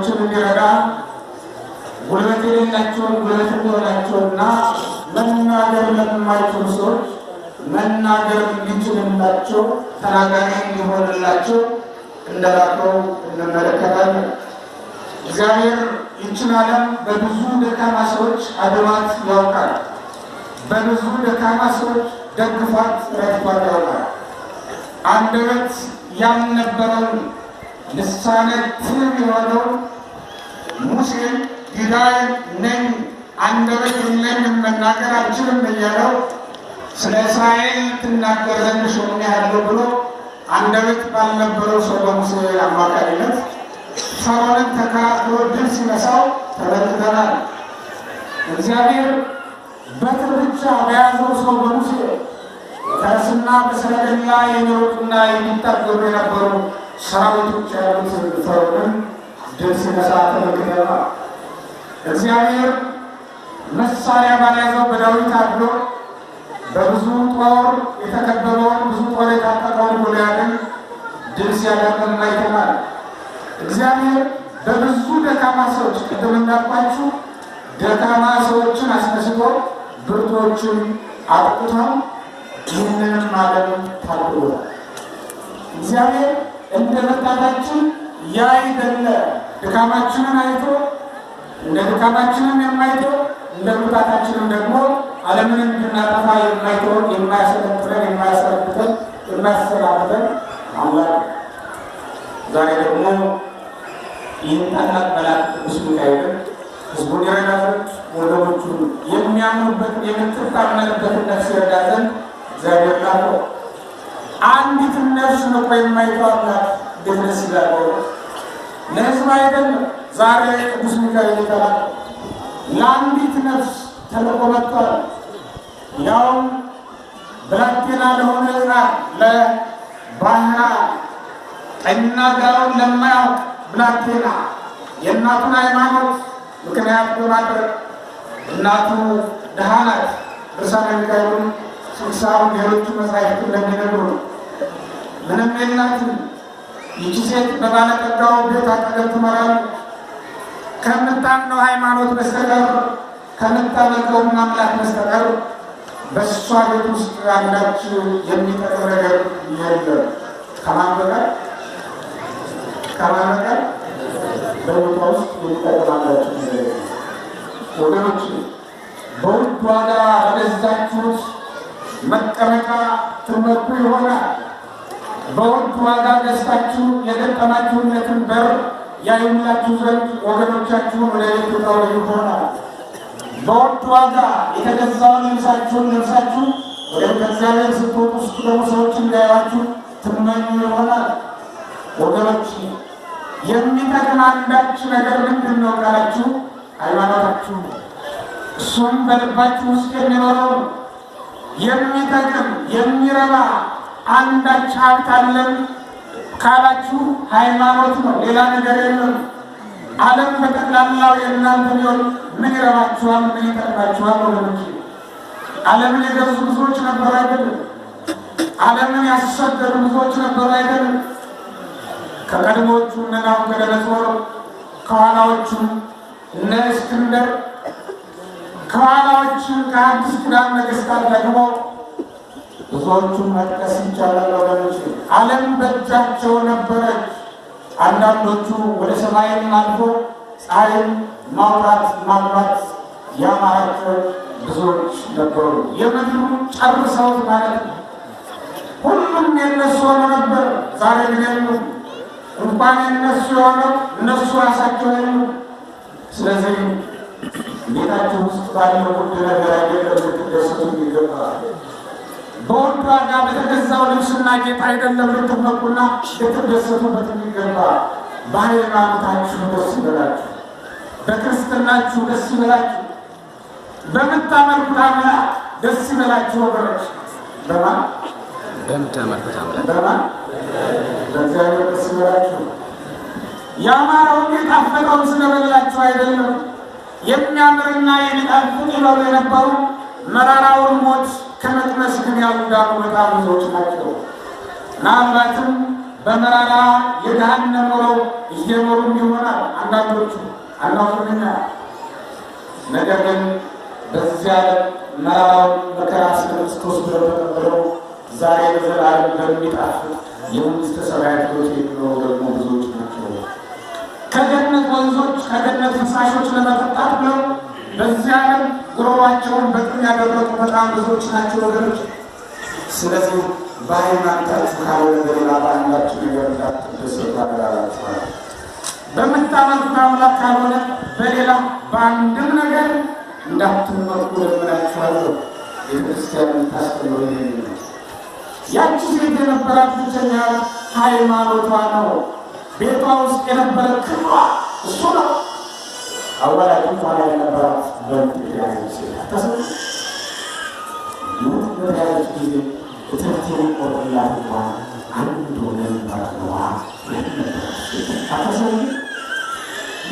ሰዎችን እንዲረዳ ጉልበት የሌላቸውን ጉልበት እንዲሆናቸውና መናገር ለማይችሉ ሰዎች መናገር እንዲችልላቸው ተናጋሪ እንዲሆንላቸው እንደላከው እንመለከታለን። እግዚአብሔር ይህችን ዓለም በብዙ ደካማ ሰዎች አድኗት ያውቃል። በብዙ ደካማ ሰዎች ደግፏት ረድቷት ያውቃል። አንደበት ያልነበረውን ልሳነ ትብ የሆነው ሙሴ ዲዳይ ነኝ አንደበት የለኝም መናገር አልችልም እያለው ስለ እስራኤል ትናገር ዘንድ ሾሜሃለሁ ብሎ አንደበት ባልነበረው ሰው በሙሴ አማካኝነት ፈርዖንን ተከራክሮ ድል ሲነሳው ተመልክተናል። እግዚአብሔር በትር ብቻ በያዘው ሰው በሙሴ ፈረስና በሰረገላ የሚሮጡና የሚታገሉ የነበሩ ሰራዊቶች ያሉት ፈርዖንን ድል ሲነሳ ተመልክተናል። እግዚአብሔር መሳሪያ ባልያዘው በዳዊት አድሮ በብዙ ጦር የተከበበውን ብዙ ጦር የታጠቀውን ጎልያድን ድል ሲያደርግ አይተናል። እግዚአብሔር በብዙ ደካማ ሰዎች ቅድም እንዳልኳችሁ ደካማ ሰዎችን አስነስቶ ብርቶችን አጥቅቶ ይህንንም ዓለም ታድጎታል። እግዚአብሔር እንደ ብርታታችን ያይደለ ድካማችንን አይቶ እንደ ድካማችንን የማይቶ እንደ ብርታታችንን ደግሞ ዓለምን እንድናጠፋ የማይተውን የማያሰለጥነን የማያሰለጥነን የማያሰላብተን አምላክ ዛሬ ደግሞ ይህን ታላቅ መልአክ ቅዱስ ሚካኤልን ሕዝቡን ይረዳ ዘንድ ወገኖቹን የሚያምኑበትን የምትታመንበትን ነፍስ ይረዳ ዘንድ እግዚአብሔር ላከው። አንዲትን ነፍስ ንቆ የማይተው አምላክ እንዴት ደስ ይላል! ለሕዝብ አይደለም ዛሬ ቅዱስ ሚካኤል የተላከው ለአንዲት ነፍስ ተልኮ መጥቷል። ያውም ብላቴና ለሆነ ሕፃን ለባህራ ቀኝና ግራውን ለማያውቅ ብላቴና የእናቱን ሃይማኖት ምክንያት በማድረግ እናቱ ድሃ ናት። ድርሳነ ሚካኤልን ስልሳውን ሌሎቹ መጻሕፍት እንደሚነግሩ ምንም የላትም። ይቺ ሴት በባለጠጋው ቤት አጠገብ ትኖራለች። ከምታምነው ሃይማኖት በስተቀር ከምታመልከው አምላክ በስተቀር በእሷ ቤት ውስጥ አንዳች የሚጠቅም ነገር የለም። ከማን በቀር በቦታ ውስጥ የሚጠቅማላችሁ ወገኖች፣ በውድ ዋጋ በገዛችሁት መቀመጫ ትመኩ ይሆናል። በውድ ዋጋ ገዝታችሁ የገጠማችሁለትን በር ያዩላችሁ ዘንድ ወገኖቻችሁን ወደ ቤት ትጠሩ ይሆናል። በውድ ዋጋ የተገዛውን ልብሳችሁን ለብሳችሁ ወደ እግዚአብሔር ስትወጡ ስትገቡ ሰዎች እንዳያዩአችሁ ትመኙ ይሆናል። ወገኖች የሚጠቅም አንዳች ነገር ምንድን ነው ካላችሁ ሃይማኖታችሁ፣ እሱም በልባችሁ ውስጥ የሚኖረው የሚጠቅም የሚረባ አንዳች ሀብት አለን ካላችሁ ሃይማኖት ነው፣ ሌላ ነገር የለም። ዓለም በጠቅላላው የእናንተ ቢሆን ምን ይረባችኋል? ምን ይጠቅማችኋል? ወገኖች ዓለምን የገዙ ብዙዎች ነበሩ አይደለም? ዓለምን ያሰደዱ ብዙዎች ነበሩ አይደለም? ከቀድሞቹ እነ ናቡከደነፆር፣ ከኋላዎቹ እነ እስክንድር፣ ከኋላዎቹ ከአዲስ ኪዳን ነገሥታት ደግሞ ብዙዎቹን መጥቀስ ይቻላል። ወገኖች ዓለም በእጃቸው ነበረች። አንዳንዶቹ ወደ ሰማይም አልፎ ፀሐይን ማውጣት ማግባት ያማራቸው ብዙዎች ነበሩ። የምድሩ ጨርሰውት ማለት ነው። ሁሉም የነሱ ሆኖ ነበር። ዛሬ ግን የሉም። እንኳን የነሱ የሆነው እነሱ ራሳቸው የሉ። ስለዚህ ቤታችሁ ውስጥ ባለው ውድ ነገር አይደለም ልትደሰቱ ይገባል። በውድ ዋጋ በተገዛው ልብስና ጌጥ አይደለም ልትመኩና ልትደሰቱበት የሚገባ። በሃይማኖታችሁ ደስ ይበላችሁ፣ በክርስትናችሁ ደስ ይበላችሁ፣ በምታመልኩት አምላክ ደስ ይበላችሁ ወገኖች። በምታመልኩት አምላክ በእግዚአብሔር ደስ ይበላችሁ። ያማረውን የጣፈጠውን ስለበላችሁ አይደለም። የሚያምርና የሚጣፍጥ ይበሉ የነበሩ መራራውን ሞት ከመቅመስ ግን ያልዳኑ በጣም ብዙዎች ናቸው። ምናልባትም በመራራ የገሃነም ኑሮ እየኖሩ ይሆናል አንዳንዶቹ አናውቅምና። ነገር ግን በዚያ መራራውን መከራ ስለ ክርስቶስ ብለው ተቀብለው ዛሬ በዘላለም በሚጣፍጥ የመንግሥተ ሰማያት ሕይወት የሚኖሩ ደግሞ ብዙዎች ናቸው። ከገነት ወንዞች ከገነት ፍሳሾች ለመጠጣት ብለው በዚያ ዓለም ጉሮሯቸውን በጥም ያደረጉ በጣም ብዙዎች ናቸው ወገኖች። ስለዚህ በሃይማኖታችሁ ካልሆነ በሌላ በአንዳችሁ ነገር እንዳትደሰቱ አደራላችኋል። በምታመልኩት አምላክ ካልሆነ በሌላ በአንድም ነገር እንዳትመኩ ለምናችኋለሁ። ቤተክርስቲያን የምታስተምረው ይሄ ነው። ያቺ ሴት የነበራት ብቸኛ ሃይማኖቷ ነው። ቤቷ ውስጥ የነበረ ክብሯ እሱ ነው። አወላጅ ኋላ የነበራት በምትያዝ ሴት ተሰ ሞት በተያዘች ጊዜ እትርቴን ቆርጥላት እንኳን አንድ ሆነን ባትነዋ አተሰ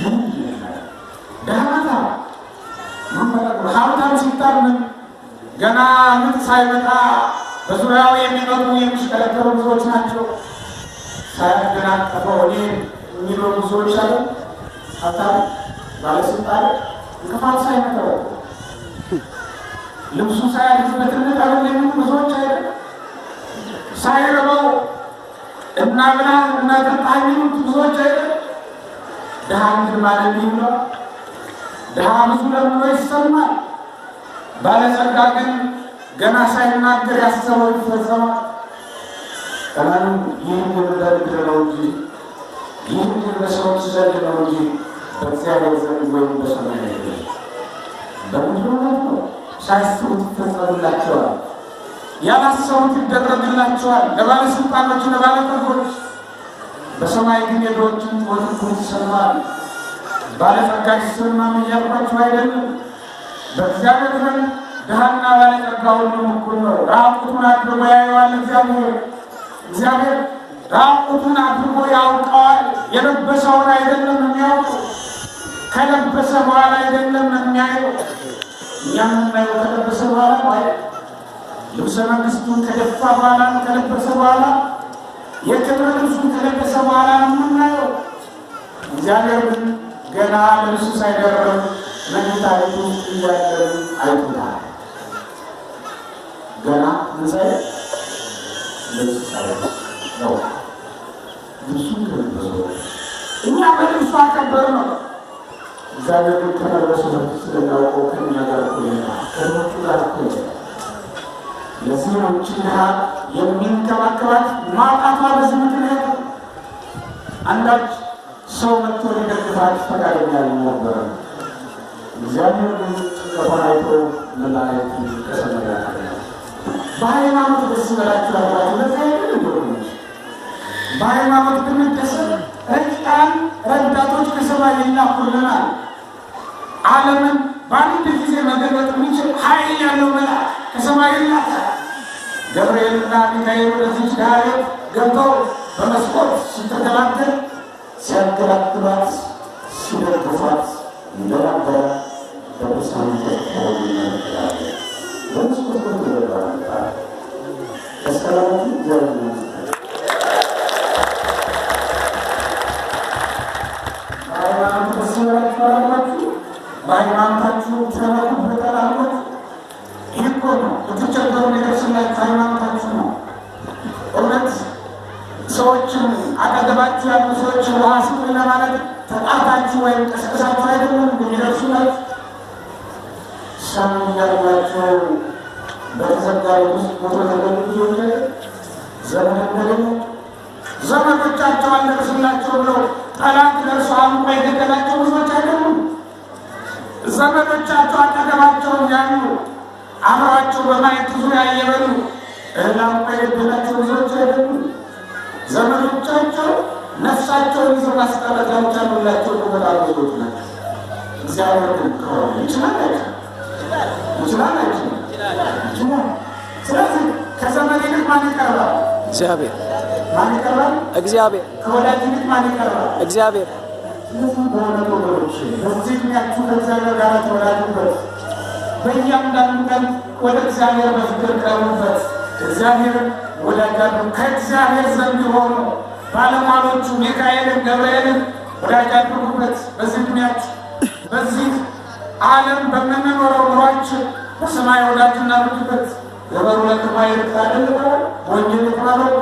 ምን ዳናታ ሀብታም ሲታመን ገና ምጥ ሳይመጣ በዙሪያው የሚመጡ የሚሽከረከሩ ብዙዎች ናቸው። ሳያደናቀፈው እኔ የሚኖሩ ብዙዎች አሉ። ሀብታም ባለስልጣን እንቅፋት ሳይመጣው ልብሱ ሳያድፍበትነት አሁን የሚሉ ብዙዎች አይደል? ሳይረበው እና ብላ እና ጠጣ የሚሉት ብዙዎች አይደል? ድሃ እንግዲህ ማለት ነው። ድሃ ብዙ ለምኖ ይሰማል። ባለጸጋ ግን ገና ሳይናገር ያሰበው ይፈጸማል። ቀናኑ ይህን የምደርድር ነው እንጂ ይህን በሰዎች ዘንድ ነው እንጂ በእግዚአብሔር ዘንድ ወይም በሰማይ አይደለም። በምድር ነው ሳያስቡት ይፈጸምላቸዋል፣ ያላሰቡት ይደረግላቸዋል። ለባለስልጣኖች ለባለጠጎች፣ በሰማይ ግን የድሆችን ጩኸት ይሰማል። ባለጸጋ ሲሰማም እያልኳቸው አይደለም። በእግዚአብሔር ዘንድ ድሃና ባለጸጋ ሁሉም እኩል ነው። ራቁቱን አድርጎ ያየዋል እግዚአብሔር። እግዚአብሔር ራቁቱን አድርጎ ያውቀዋል። የለበሰውን አይደለም የሚያውቀው፣ ከለበሰ በኋላ አይደለም የሚያየው። እኛም የምናየው ከለበሰ በኋላ ማለት ልብሰ መንግስቱን ከደፋ በኋላ ከለበሰ በኋላ የክብር ልብሱን ከለበሰ በኋላ የምናየው። እግዚአብሔር ግን ገና ልብሱ ሳይደረግ መኝታ ቤቱ ውስጥ እያለን አይቶታል። ገና ምንሳይ ልብሱ ሳይደረግ ነው ልብሱን ከለበሰ እኛ በልብሱ አከበር ነው። እግዚአብሔር ግን ከለበሰ ስለሚያውቀው ከእኛ ጋር እኮ ይሆናል፣ ከድሆቹ ጋር እኮ ይሆናል። ለዚህ ነው ችግር የሚንከባከባት ማጣቷ በዚህ ምክንያት አንዳች ሰው መጥቶ ሊደግፋት ፈቃደኛ ነበረ። እግዚአብሔር ግን ጭንቀቷን አይቶ መላእክት ከሰማይ ያቀርባል። በሃይማኖት ደስ ይበላችሁ አላችሁ። ለዚህ አይደለም በሃይማኖት ብንደሰት ረቂቃን ረዳቶች ከሰማይ ይላኩልናል። ዓለምን በአንድ ጊዜ መገለጥ የሚችል ኃይል ያለው መልአክ ከሰማይ ይላካል። ገብርኤልና ሚካኤል ወደዚች ድሃ ቤት ገብተው በመስኮት ስትከላከል ሲያገላግሏት ሲደግፏት እንደነበረ በቅዱሳን ተጽፈው ይመለከታለን። በመስኮት ይገባል ከሰላቱ እግዚአብሔር በሃይማኖታችሁ ተመኩበታል አልኩት። ይህ እኮ ነው የተቸገሩ ነገር ስላችሁ ሃይማኖታችሁ ነው። እውነት ሰዎችን አጠገባችሁ ያሉ ሰዎችን ውሃ ስጡኝ ለማለት ተጣታችሁ ወይም ቀስቅሳችሁ አይደለም የሚደርሱላችሁ። ሰም እያላቸው በተዘጋ ውስጥ ሞቶ ተገኙ ልጆች ዘመን እንደሌለ ዘመዶቻቸው አልደረሱላቸው ብለው ጠላት ደርሶ አንቆ የገደላቸው ብዙዎች አይደሉም። ዘመዶቻቸው አጠገባቸው ያሉ አብረዋቸው በማየት ዙሪያ እየበሉ እህል አንቆ የገደላቸው ብዙዎች አይደሉም። ዘመዶቻቸው ነፍሳቸውን ይዘው ማስቀረት ያልቻሉላቸው በጣም ብዙዎች ናቸው። እግዚአብሔር ግን ከሆነ ይችላል። ስለዚህ ከዘመድ ይልቅ ማን ይቀርባል? እግዚአብሔር። ማን ይቀርባል? እግዚአብሔር። ከወዳጅ ይልቅ ማን ይቀርባል? እግዚአብሔር። ስለዚህ በእውነት ወገኖች በዚህ ዕድሜያችሁ ከእግዚአብሔር ጋር ተወዳጁበት። በእያንዳንዱ ቀን ወደ እግዚአብሔር በፍቅር ቀርቡበት። እግዚአብሔርን ወዳጃሉ ከእግዚአብሔር ዘንድ ሆኖ ባለሟሎቹ ሚካኤልን ገብርኤልን ወዳጅ አድርጉበት። በዚህ ዕድሜያችሁ በዚህ ዓለም በምንኖረው ኑሯችን በሰማይ ወዳጅ እናድርግበት። ገበሩ ለከማይ ይርታደልባል ወንጌል የተባለው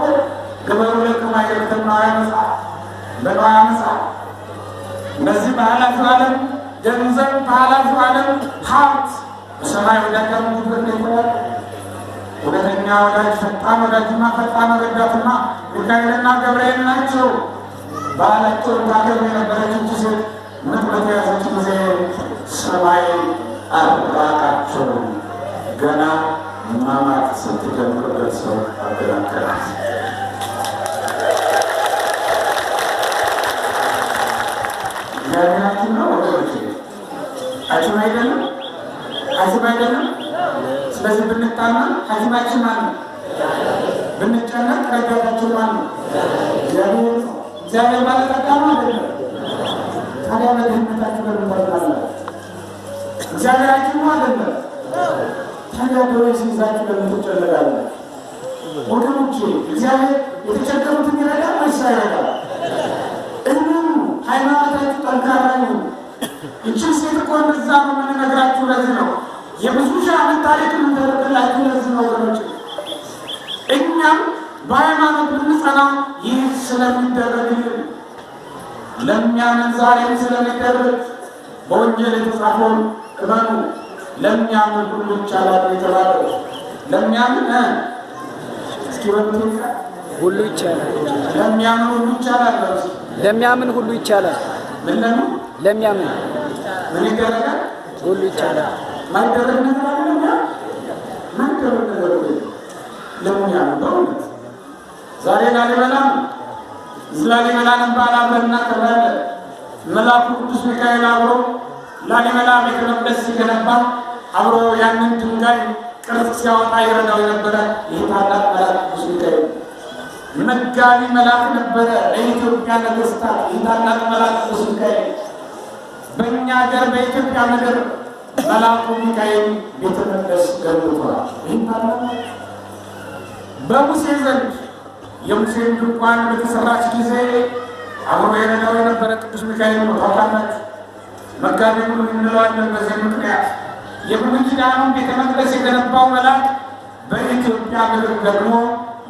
ገበሩ ለከማይ ይርተናው ያመጻ በቃ ያመጻ በዚህ በኃላፊው ዓለም ገንዘብ በኃላፊው ዓለም ሀብት በሰማይ ወዳጅ አድርጉበት ነው። ሁለተኛ ወዳጅ ፈጣን ወዳጅና ፈጣን ረዳትና ሚካኤልና ገብርኤል ናቸው። ባህላቸውን ታገብ የነበረችው ጊዜ ምጥ በተያዘች ጊዜ ሰማይ አራቃቸው። ገና ማማት ስትጀምርበት ሰው አገላገላት። እግዚአብሔራችን ነው ወገኖች፣ ሐኪም አይደለም፣ ሐኪም አይደለም። ስለዚህ ብንታማ ሐኪማችን ማን ነው? ብንጨነቅ ረዳታችን ማን ነው? እግዚአብሔር ነው። እግዚአብሔር ባለጠጋ ነው አይደለም? ታዲያ በድህነታችሁ ለምታላላችሁ እግዚአብሔራችን ነው አይደለም? ታዲያ ደዌ ሲይዛችሁ ለምትጨነቃላችሁ? ወገኖቼ እግዚአብሔር የተቸገሩትን ይረዳል ወይስ አይረዳም? እኑኑ ሃይማኖታችሁ ጠንካራ ይሁን። ይህችን ሴት እኮ እንደዛ ነው የምንነግራችሁ። ለዚህ ነው የብዙ ሺህ ዓመት ታሪክ የምንተረክላችሁ። ለዚህ ነው ወገኖቼ እኛም በሃይማኖት ብንጸና ይህ ስለሚደረግልን ለሚያምን ዛሬም ስለሚደረግ በወንጌል የተጻፈውን እመኑ። ለሚያምን ሁሉ ይቻላል የተባለው ለሚያምን እስኪ በምትንካ ሁሉ ይቻላል። ለሚያምን ሁሉ ይቻላል። ለሚያምን ሁሉ ይቻላል። ምን ለምን ለሚያምን ምን ይደረጋል? ሁሉ ይቻላል። ማይደረግ ነገር አለኛ ማይደረግ ነገር ለሚያምን በእውነት ዛሬ ላሊበላም ላሊበላንም ባላበልና ከበለ መልአኩ ቅዱስ ሚካኤል አብሮ ላሊበላ ቤተ መቅደስ ሲገነባ አብሮ ያንን ድንጋይ ቅርጽ ሲያወጣ ይረዳው የነበረ ይህ ታላቅ መልአክ ቅዱስ ሚካኤል መጋቢ መልአክ ነበረ። ለኢትዮጵያ ነገሥታት ይህ ታላቅ መልአክ ቅዱስ ሚካኤል በእኛ ሀገር በኢትዮጵያ ምድር መልአኩ ሚካኤል ቤተ መቅደስ ገንብቷል። ይህ ታላቅ በሙሴ ዘንድ የሙሴን ድንኳን በተሰራች ጊዜ አብሮ የረዳው የነበረ ቅዱስ ሚካኤል ነው። ታውቃላችሁ መጋቢ ብሎ እንለዋለን። በዚህ ምክንያት የብሉይ ኪዳኑን ቤተ መቅደስ የገነባው መልአክ በኢትዮጵያ ምድር ደግሞ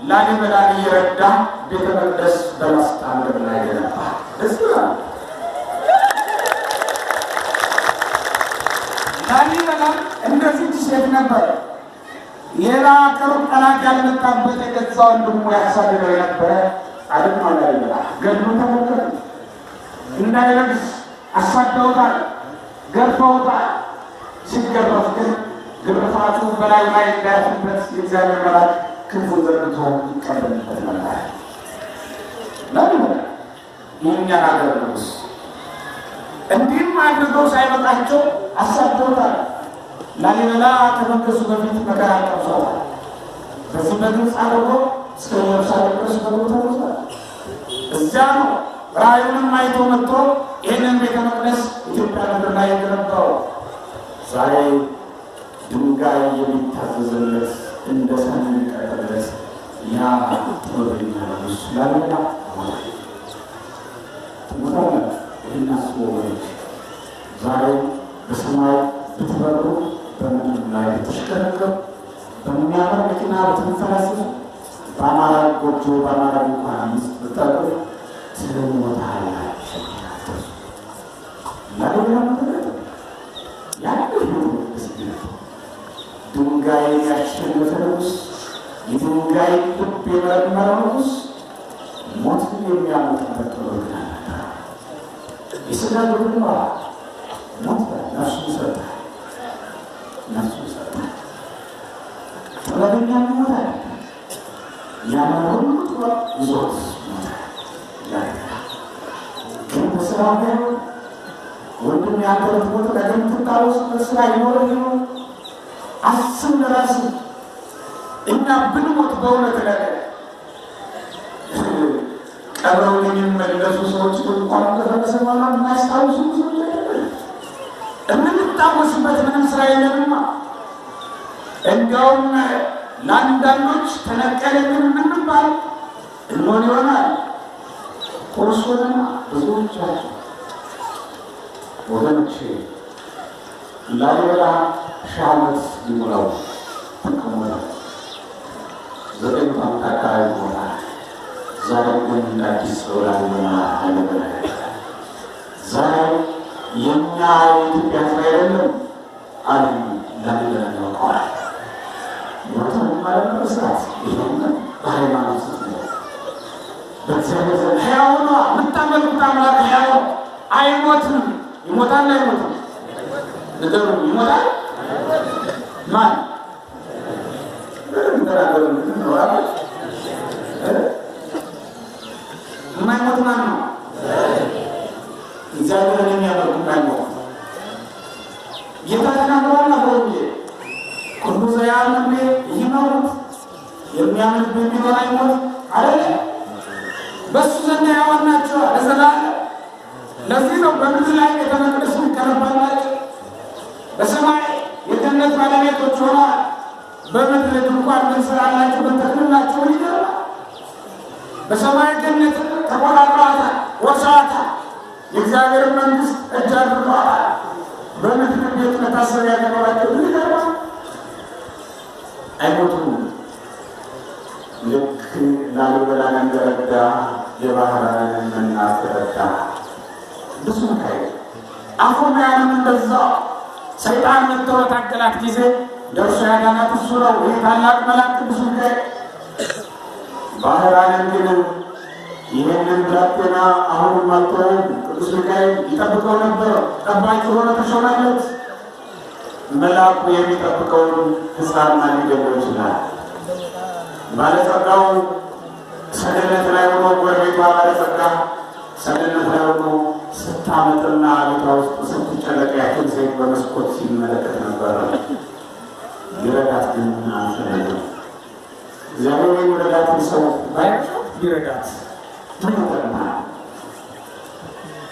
ላሊበላን እየረዳ ቤተ መቅደስ በላስታ ምድር ላይ ገነባ። ላሊበላ እንደዚህ ሴት ነበር። ሌላ ከሩቅ ጠላት ያልመጣበት የገዛ ወንድሙ ያሳድደው የነበረ ጻድቅ ነው። ላሊበላ ገድሉ ተመልከቱ። እንዳይለብስ አሳደውታል፣ ገርፈውታል። ሲገረፍ ግን ግርፋቱ በላዩ ላይ እንዳያፍበት የእግዚአብሔር መልአክ ክንፉን ዘርግቶ ይቀበልበት ነበር። ላሊበላ የእኛን አገር ንጉሥ እንዲህም አድርገው ሳይበቃቸው አሳደውታል። ላሊበላ ከመንገሱ በፊት መከራ ቀምሷል። በዚህ በግብፅ አድርጎ እስከ ኢየሩሳሌም ድረስ ተጉዟል። እዚያ ነው ራእዩንም አይቶ መጥቶ ይህንን ቤተ መቅደስ ኢትዮጵያ ምድር ላይ የገነባው። ዛሬ ድንጋይ የሚታዘዝለት እንደ ሰን የሚቀርብለት ያ ጥበበኛ ንጉሥ ላሊበላ ሞተ። ይህን አስቦ ዛሬ በሰማይ ብትበሩ በምድር ላይ ብትሽከረከሩ በሚያምር መኪና ብትንፈላሰፉ በአማራ ጎጆ በአማራ ድንኳን ውስጥ ብትጠሩ ትሞታላችሁ። ላሊበላ ድንጋይ ያሸነፈ ንጉሥ፣ የድንጋይ ልብ የመረመረ ንጉሥ ሞትን የሚያመጣበት ጥበብ ነበር። የሥጋ ግብር ሞት ነፍሱ ሰጠ። ጥበበኛ ሞት አለ። ያንን ሁሉ ጥበብ ይዞት ሞተ። ግን በስራ ገር ወንድም ያንተረት ሞት ለገን ትታወስበት ስራ ይኖረ ይሆን አስብ ለራስህ። እኛ ብንሞት በእውነት ነገር ቀብረውን የሚመለሱ ሰዎች እንኳን ከፈለሰ በኋላ የማያስታውሱ ብዙ የምንታወስበት ምንም ስራ የለምና እንዲያውም ለአንዳንዶች ተነቀለልን የምንባል እንሆን ይሆናል። ቁርሱንና ብዙዎቻችሁ ወገኖቼ ላሊበላ ሺህ ዓመት ሊሞላው ተቀመጠ። 9 ዓመት አካባቢ ሆኗል። ዛሬ ግን እንደ አዲስ ላሊበላ ላሊበላ ዛሬ የኛ የኢትዮጵያ ሕዝብ አይደለም ዓለም ላሊበላ ያውቀዋል። ሞተን ማለት መስራት ይሄን በሃይማኖት ነው። በእግዚአብሔር ዘንድ ሕያው ነው። የምታመልኩት አምላክ ሕያው አይሞትም። ይሞታል አይሞትም? ንገሩኝ። ይሞታል? ማን ተናገሩ? የማይሞት ማን ነው? እግዚአብሔርን የሚያመልኩ የማይሞት ጌታ ተናግሯል። አብሮኝ ሁሉ ዘያምን ይመሩት የሚያምን በሚኖር አይሞት አይደለ? በሱ ዘንድ ሕያዋን ናቸው ለዘላለም። ለዚህ ነው በምድር ላይ ቤተ መቅደስ ይገነባላቸው፣ በሰማይ የገነት ባለቤቶች ሆነዋል። በምድር ድንኳን እንሰራላቸው በተክልላቸው ይገርማል። በሰማይ ገነት ተቆጣጥረዋታል፣ ወርሰዋታል። የእግዚአብሔር መንግሥት እጅ አድርገዋታል። በምድር ቤት መታሰቢያ ያደረጋቸው ይገርማል። አይሞቱም። ልክ ላሊበላን እንደረዳ የባህራንን መናት ረዳ። ብዙ ካይ አፎሚያንም እንደዛው ሰይጣን መጥቶ በታገላት ጊዜ ደርሶ ያዳናት እሱ ነው። ይህ ታላቅ መልአክ ቅዱስ ሚካኤል ባህራንን ግን ይህንን ብላቴና አሁንም አልተወም። ቅዱስ ሚካኤል ይጠብቀው ነበር። ጠባቂ ሆኖ ተሾመለት። መልአኩ የሚጠብቀውን ሕፃን ማን ሊገድለው ይችላል? ባለጸጋው ሰገነት ላይ ሆኖ ጎረቤቷ ባለጸጋ ሰገነት ላይ ሆኖ ስታመጥና ቤቷ ውስጥ ስትጨነቅ ያችን ሴት በመስኮት ሲመለከት ነበረ። ይረዳት ግን አልፈለገም። እግዚአብሔር የሚረዳትን ሰው ይረዳት ትመጠና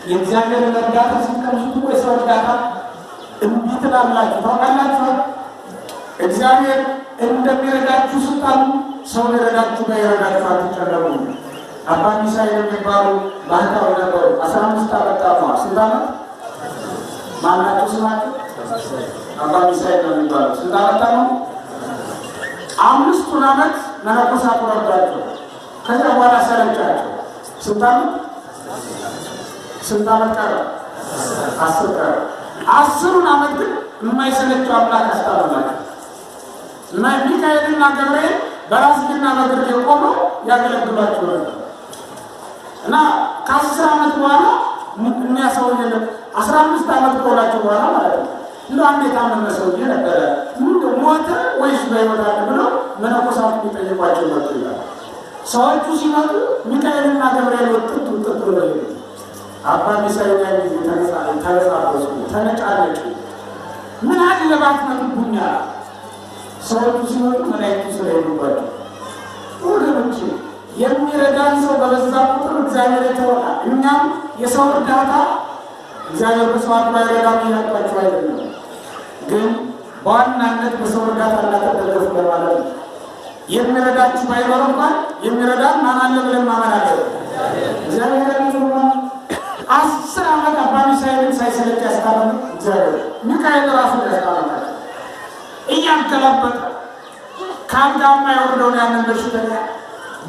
የእግዚአብሔር እርዳታ ሲቀምሱት ወይ ሰው እርዳታ እምቢ ትላላችሁ። ታውቃላችሁ እግዚአብሔር እንደሚረዳችሁ ስታሉ ሰው ሊረዳችሁ ባይረዳችሁ አትጨነቁ። አባ ሚሳኤል የሚባሉ ባህታዊ ነበሩ። 15 ዓመት ጣሟል። ስንት ዓመት ማናቸው ስማቸው? አባ ሚሳኤል ነው የሚባሉ። ስንት ዓመት ጣሟል? 5 ዓመት መነኮሳት ወረዳቸው። ከዚያ በኋላ ሰለቻቸው። ስንት ዓመት ቀረ? 10 ቀረ። 10 ዓመት ግን የማይሰለቸው አምላክ አስታመማቸው። ሚካኤልና ገብርኤል በራስና በግርጌ ቆመው ያገለግሏቸው ነበር እና ከ10 ዓመት በኋላ የሚያሰውኝ 15 ዓመት ከሆናቸው በኋላ ማለት ነው። አንድ የታመመ ሰውዬ ነበረ። ሞተ ወይስ በሕይወት አለ ብለው መነኮሳቱ የሚጠይቋቸው መጡ ይላል። ሰዎቹ ሲመጡ ሚካኤልና ገብርኤል ወጥቶ ነው። አባ ሚሳኤል ያን ጊዜ ተነጻበሱ፣ ተነጫነጩ። ምን አለ ባትመጡብኛ? ሰዎቹ ሲመጡ መላእክቱ ስለሄዱባቸው። ወገኖቼ የሚረዳን ሰው በበዛ ቁጥር እግዚአብሔር ይተወናል። እኛም የሰው እርዳታ እግዚአብሔር በሰዋት ላይ ረዳም ያላቸው አይደለም፣ ግን በዋናነት በሰው እርዳታ እናተደረፉ ለማለት ነው። የሚረዳችሁ ባይኖር እንኳን የሚረዳን ማን አለ ብለን ማመን አለብን። እግዚአብሔር ይመስገን 10 ዓመት አባ ሚሳኤልን ሳይሰለች ያስታመመ እግዚአብሔር ሚካኤል ራሱ ያስታመማል። እያንከላበጠ ከአልጋማ የወረደውን ያንን በሽተኛ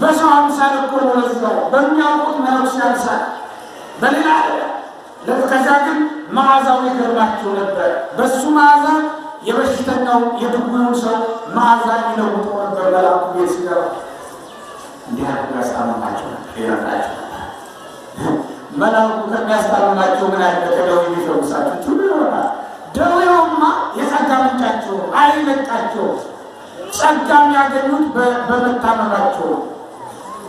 በሰው አምሳል እኮ ወለዛው በሚያውቁት መነኩሴ አምሳል በሌላ ከዛ ግን መዓዛው ይገርማቸው ነበር። በሱ መዓዛ የበሽተኛው የድውዩን ሰው መዓዛ ይለውጠው ነበር። መልአኩ ቤት ሲገባ እንዲህ አድርጎ ያስታመማቸው ይረዳቸው። መልአኩ ከሚያስታመማቸው ምን አለ ከደዌ የሚፈውሳቸው ሁሉ ይሆናል። ደዌውማ የጸጋ ምንጫቸው አይለቃቸው። ጸጋ የሚያገኙት በመታመማቸው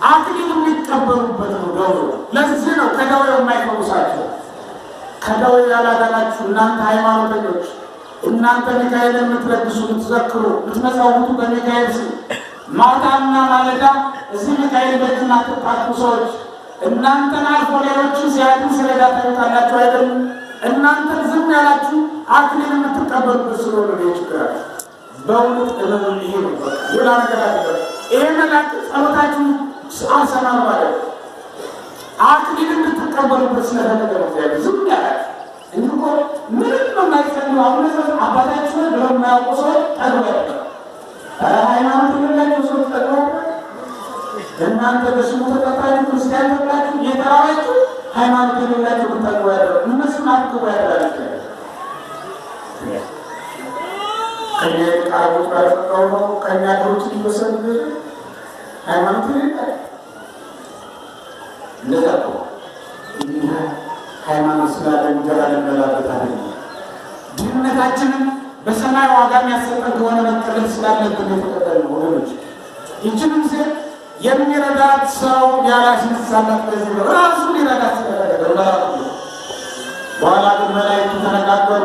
አክሊል የሚቀበሉበት ነው ደዌው። ለዚህ ነው ከደዌው የማይፈውሳቸው። ከደዌው ያላዳናችሁ እናንተ ሃይማኖተኞች፣ እናንተ ሚካኤልን የምትለግሱ የምትዘክሩ የምትመጻወቱ በሚካኤል ስም ማታና ማለዳ እዚህ ሚካኤል ቤት የማትጣጡ ሰዎች እናንተን አልፎ ሌሎችን ሲያድን ሲረዳ ታዩታላችሁ አይደል? እናንተን ዝም ያላችሁ አክሊል የምትቀበሉበት ስለሆነ ነው ችግራችሁ። በእውነት እመኑን። ይሄ ነው ሌላ ነገር አለ። ይሄ መልአክ ጸሎታችሁን አልሰማም ማለት አክሊል እንድትቀበሉበት ስለፈለገ ነው እግዚአብሔር ዝም ያላችሁ እንጂ እኮ ምንም የማይጸልዩ አሁን አባታችን ብለው የማያውቁ ሰዎች ጠግበው ሃይማኖት የሌላቸው ሰዎች ጠግበው እናንተ በስሙ ተጠራችሁ ክርስቲያን ተብላችሁ እየተራባችሁ ሃይማኖት የሌላቸው ብትጠግቡ ያደረጉ እነሱን አትግቡ ያደረጋችሁ ከኛ ቃሎች ባለፈቀው ነው ከኛ ዶች ሊወሰድ ሃይማኖት የሌላቸው እንደዛ ነው። ሃይማኖት ስላለ እንጀራ ልንበላበት አይደለም። ድህነታችንን በሰማይ ዋጋ የሚያሰጠን ከሆነ መቀበል ስላለብን የተቀበልነው ወገኖች። ይህችንም ሴት የሚረዳት ሰው ያላስነሳላት በዚህ ነው ራሱ ሊረዳት ስለተደረገ በኋላ ግን መላእክቱ ተነጋገሩ።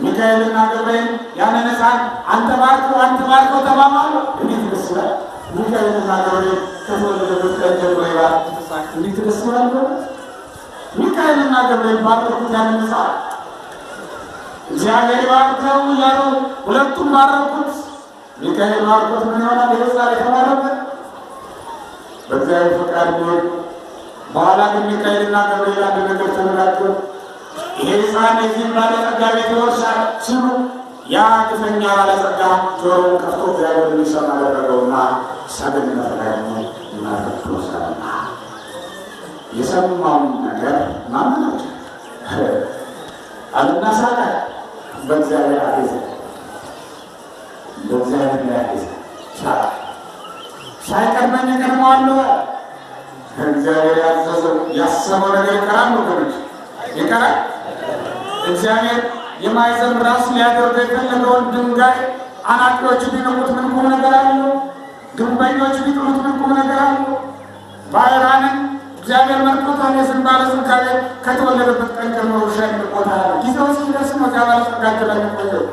ሚካኤልና ገብርኤል ያንን ሕፃን አንተ ባርከው ተባባሉ። እንዴት ደስ ይላል! ሚካኤልና ገብርኤል ከተወለደበት ቀን ጀምሮ ይባል እንዴት ደስ ይላል! ሚካኤልና ገብርኤል ባረኩት ያንን ሕፃን እግዚአብሔር ባርከው እያሉ ሁለቱም ባረኩት። ሚካኤል ባርኮት ምን ይሆናል? የሕፃን የተባረከ በእግዚአብሔር ፈቃድ ነው። በኋላ ግን ሚካኤልና ገብርኤል አንድ ነገር ተነጋገሩ። ይሄ ሕፃን የዚህን ባለጸጋ ቤት ይወርሳል ሲሉ ያ ግፈኛ ባለጸጋ ጆሮውን ከፍቶ እግዚአብሔር እንዲሰማ አደረገውና ሰገነት ላይ እናደርግ ወሰደና የሰማውን ነገር ማመናቸው አልናሳቀ በእግዚአብሔር አፌዘ በእግዚአብሔር ላይ አፌዘ ሳይቀድመኝ እቀድመዋለሁ። እግዚአብሔር ያዘዘው ያሰበው ነገር ይቀራል ወገኖች፣ ይቀራል። እግዚአብሔር የማይዘን ራስ ሊያደርገው የፈለገውን ድንጋይ አናጢዎች ቢነቁት ምን ቁም ነገር አለው? ግንበኞች ቢጥሉት ምን ቁም ነገር አለው? ባሕራንን እግዚአብሔር መርጦታል። የዝም ባለጸጋ ከተወለደበት ቀን ጀምሮ ሸን ቦታል። ጊዜው ሲደርስ ነው እዚያ ባለጸጋ ላይ የሚቆየው።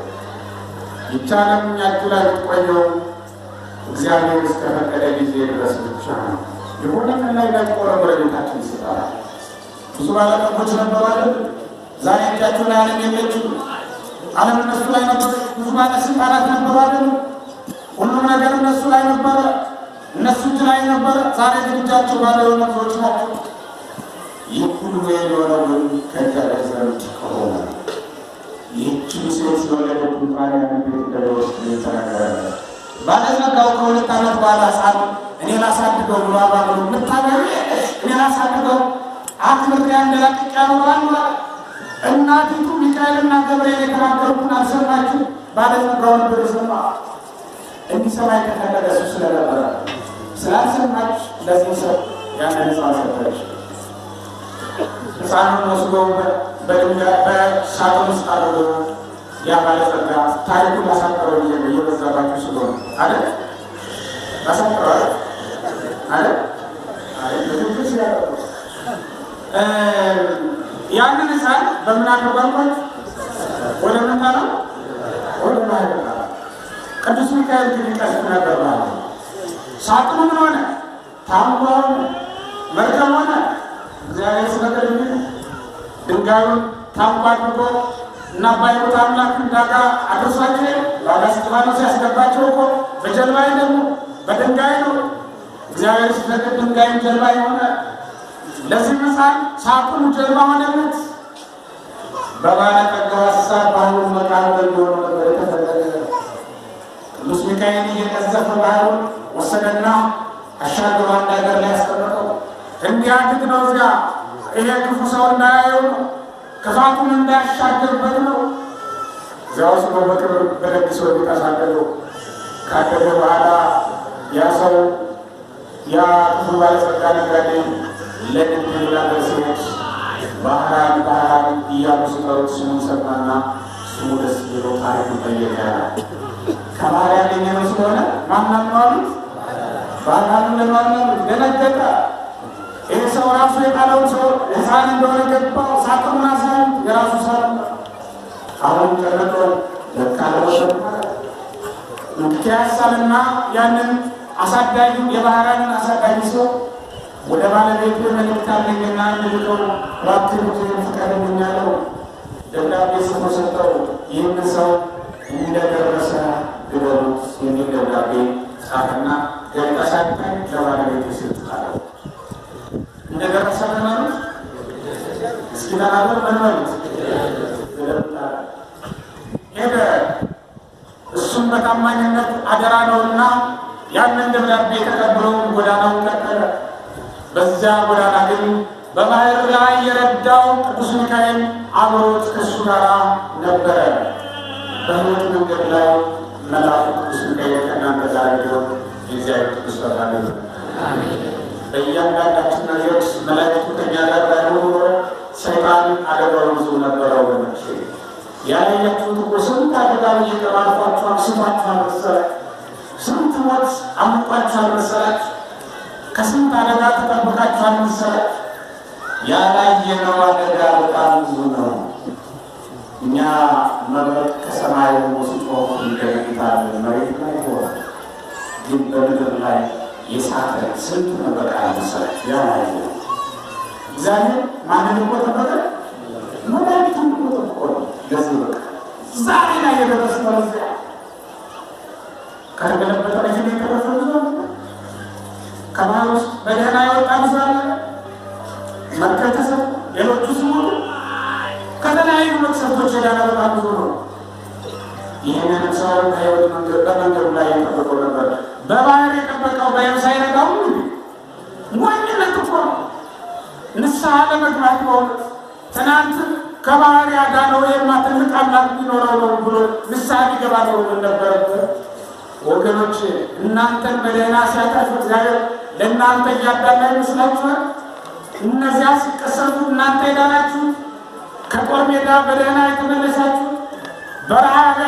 ይቻለም ያጁ ላይ የምትቆየው እግዚአብሔር እስከፈቀደ ጊዜ ድረስ ብቻ ነው። የሆነ ቀን ላይ ቆረ ጎረቤታችን ይሰጣል። ብዙ ባለጠጎች ነበሩ አይደል? ዛሬ እጃቸው ላይ ዓለም የለችም። ዓለም እነሱ ላይ ነበር። ብዙ ባለስልጣናት ነበሩ አይደል? ሁሉም ነገር እነሱ ላይ ነበረ፣ እነሱ እጅ ላይ ነበረ። ዛሬ ግን እጃቸው ባለ የሆኑ ሰዎች ናቸው። ይህ ሁሉ የሆነው ግን ከእግዚአብሔር ዘንድ ከሆነ ይህችን ሴት የወለደች ማርያም ቤት እንደወስድ የተነገረ ባለጸጋው ከሁለት ዓመት በኋላ ሕፃኑ እኔ ላሳድገው ብሎ አባብሎ ምታገቢ እኔ ላሳድገው አክብሬ እንደላቅቅ ያኖራል። እናቲቱ ሚካኤልና ገብርኤል የተናገሩትን አልሰማችሁ። ባለጸጋውን ብር ሰማ። እንዲሰማ የተፈለገ እሱ ስለነበረ ስላልሰማች ለዚህ ሰው ያንን ሕፃን ሰጠች። ሕፃኑን ወስዶ በሳጥን ውስጥ አድርጎ ያ ባለጸጋ ታሪኩን ላሳጠረው እየበዛባችሁ ስለሆነ አይደል? ላሳጠረው አይደል? ያንን ሕፃን በምን አድርጓል? ወደ ምን ነው? ወደ ባህር ቅዱስ ሚካኤል ግን ይቀስፍ ነበር ማለት ነው። ሳጥኑ ምን ሆነ? ታንኳ ሆነ፣ መርከብ ሆነ። እግዚአብሔር ስለቀደም ድንጋዩን ታንኳ አድርጎ እና ባይሮት አምላክ እንዳጋ አድርሷቸው ባጋ እስጢፋኖስ ያስገባቸው እኮ በጀልባ አይደለም በድንጋይ ነው። እግዚአብሔር ስለቀደም ድንጋዩን ጀልባ የሆነ ለዚህ መሳል ሳጥኑ ጀልባ ሆነለት። በባለጠጋው ሀሳብ ባህሩን መቃወም እንደሆነ ነበር የተፈለገ። ቅዱስ ሚካኤል እየቀዘፈ ባህሩን ወሰደና አሻግሮ አንድ ሀገር ላይ ያስቀመጠው። እንዲያድግ ነው እዚያ ይሄ ክፉ ሰው እንዳያየው ነው፣ ክፋቱን እንዳያሻገርበት ነው። እዚያ ውስጥ ነው በክብር በደግ ሰው የሚታሳደገው። ካደገ በኋላ ያ ሰው ያ ክፉ ባለጸጋ ነጋዴ ለንግድ ላገር ሲሄድ ባህራን እያሉ ሲጠሩት ስሙን ሰማና ስሙ ደስ ብሎ ታሪኩን ጠየቀ። ከባህር ያገኘነው ስለሆነ ማናም ነው አሉት። ባህራን ለማናም ደነገጠ። ይህ ሰው ራሱ የጣለው ሰው ሕፃን እንደሆነ ገባው። ሳጥኑን አሳዩት፣ የራሱ ሰው አሁን ቀረጦ ለካለወሰ እንኪያሳልና ያንን አሳዳጊ የባህራንን አሳዳጊ ሰው ወደ ባለቤቱ መልእክት አለኝና ልልቀው ራክብት ፍቃደኛ ያለው ደብዳቤ ጽፎ ሰጠው። ይህን ሰው እንደደረሰ ግደሉት የሚል ደብዳቤ ጻፈና ገንቀሳቀኝ ለባለቤቱ ስልጣለው እንደደረሰ ተናገር መንመልት ሄደ። እሱም በታማኝነት አደራ ነውና ያንን ደብዳቤ ተቀብሎ ጎዳናውን ቀጠለ። በዚያ ጎዳና ግን በባህር ላይ የረዳው ቅዱስ ሚካኤል አብሮት ከእሱ ጋር ነበረ። በሕይወት መንገድ ላይ መልአኩ ቅዱስ ሚካኤል ከእናንተ ጋር እንዲሆን የእግዚአብሔር ቅዱስ ፈቃዱ ነው። በእያንዳንዳችን ነገር መላእክቱ ከእኛ ጋር ባይሆኑ ኖሮ ሰይጣን አደጋው ብዙ ነበረ። ወገኖች ያላያችሁት እኮ ስንት አደጋ እየቀባልፏችኋል፣ ስቷችኋል መሰላችሁ። ስንት ሞት አምጧችኋል መሰላችሁ። ከስንት አደጋ ተጠብቃችኋል መሰላችሁ። ያላየነው አደጋ በጣም ብዙ ነው። እኛ መብረቅ ከሰማይ ሲጮህ እንደሚታል መሬት ላይ ሆነ፣ ግን በምድር ላይ የሳተ ስንት መብረቅ አለ መሰላችሁ። ያላየነው እግዚአብሔር ማንን እኮ ጠበቀ? መላእክቱን እኮ ጠበቀ። ለዚህ በቃ ዛሬ ላይ የደረስነው እዚያ ከተገለበጠ ለዚህ የተረፈ ብዙ ከባህር ውስጥ በደህና የወጣ ብዙ አለ። መከተሰብ ሌሎቹ ሲሞቱ ከተለያዩ መቅሰፍቶች የዳነ በጣም ብዙ ነው። ይህንን ሰው ከሕይወት መንገድ በመንገዱ ላይ የጠበቀው ነበር። በባህር የጠበቀው በየብስ አይረዳውም። ሞኝነት እኮ ንስሐ ለመግባት በእውነት ትናንት ከባህር ያዳነው የማትልቅ አምላክ ቢኖረው ነው ብሎ ንስሐ ሊገባ ነው ነበረበት። ወገኖች እናንተን በደህና ሲያጠፍ እግዚአብሔር ለእናንተ እያዳላ ይመስላችኋል? እነዚያ ሲቀሰፉ እናንተ ሄዳላችሁ ከጦር ሜዳ በደህና የተመለሳችሁ በረሃ